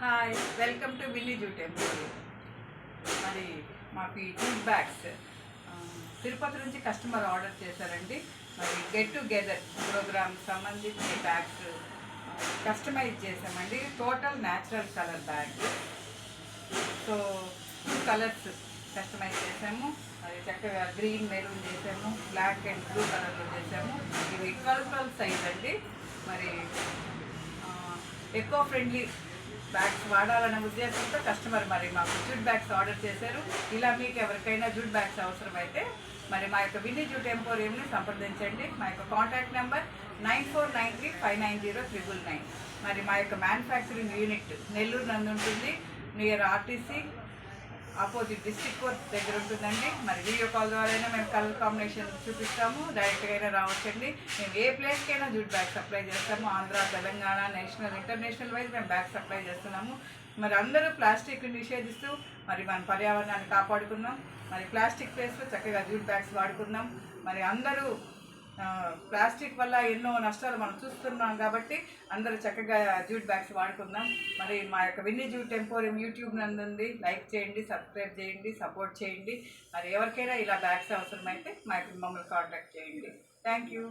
Hi, welcome to Winnie jute Emporium. మరి మాకు ఈ జూట్ బ్యాగ్స్ తిరుపతి నుంచి కస్టమర్ ఆర్డర్ చేశారండి. మరి గెట్ టుగెదర్ ప్రోగ్రామ్ సంబంధించి బ్యాగ్స్ కస్టమైజ్ చేసామండి. Total natural colour bag. So 2 colours customize చేసాము. అది చక్కగా గ్రీన్ మెరూన్ చేసాము, బ్లాక్ అండ్ బ్లూ కలర్లో చేసాము. ఇవి 12 సైజ్ అండి. మరి ఎకో ఫ్రెండ్లీ బ్యాగ్స్ వాడాలనే ఉద్దేశంతో కస్టమర్ మరి మాకు జూట్ బ్యాగ్స్ ఆర్డర్ చేశారు. ఇలా మీకు ఎవరికైనా జూట్ బ్యాగ్స్ అవసరమైతే మరి మా యొక్క విన్నీ జూట్ ఎంపోరియంని సంప్రదించండి. మా యొక్క కాంటాక్ట్ నెంబర్ 9493590999. మరి మా యొక్క మ్యానుఫ్యాక్చరింగ్ యూనిట్ నెల్లూరు నందు ఉంటుంది, near RTC opposite district court దగ్గర ఉంటుందండి. మరి వీడియో కాల్ ద్వారా మేము కలర్ కాంబినేషన్ చూపిస్తాము. డైరెక్ట్గా అయినా రావచ్చండి. మేము ఏ ప్లేస్కైనా జూట్ బ్యాగ్ సప్లై చేస్తాము. Andhra, Telangana, national, international wise మేము బ్యాగ్ సప్లై చేస్తున్నాము. మరి అందరూ ప్లాస్టిక్ నిషేధిస్తూ మరి మన పర్యావరణాన్ని కాపాడుకుందాం. మరి ప్లాస్టిక్ ప్లేస్లో చక్కగా జూట్ బ్యాగ్స్ వాడుకుందాం. మరి అందరూ ప్లాస్టిక్ వల్ల ఎన్నో నష్టాలు మనం చూస్తున్నాం కాబట్టి అందరూ చక్కగా జూట్ బ్యాగ్స్ వాడుకుందాం. మరి మా యొక్క విన్నీ జూట్ ఎంపోరియం యూట్యూబ్ నందుంది. లైక్ చేయండి, సబ్స్క్రైబ్ చేయండి, సపోర్ట్ చేయండి. మరి ఎవరికైనా ఇలా బ్యాగ్స్ అవసరమైతే మమ్మల్ని కాంటాక్ట్ చేయండి. Thank you.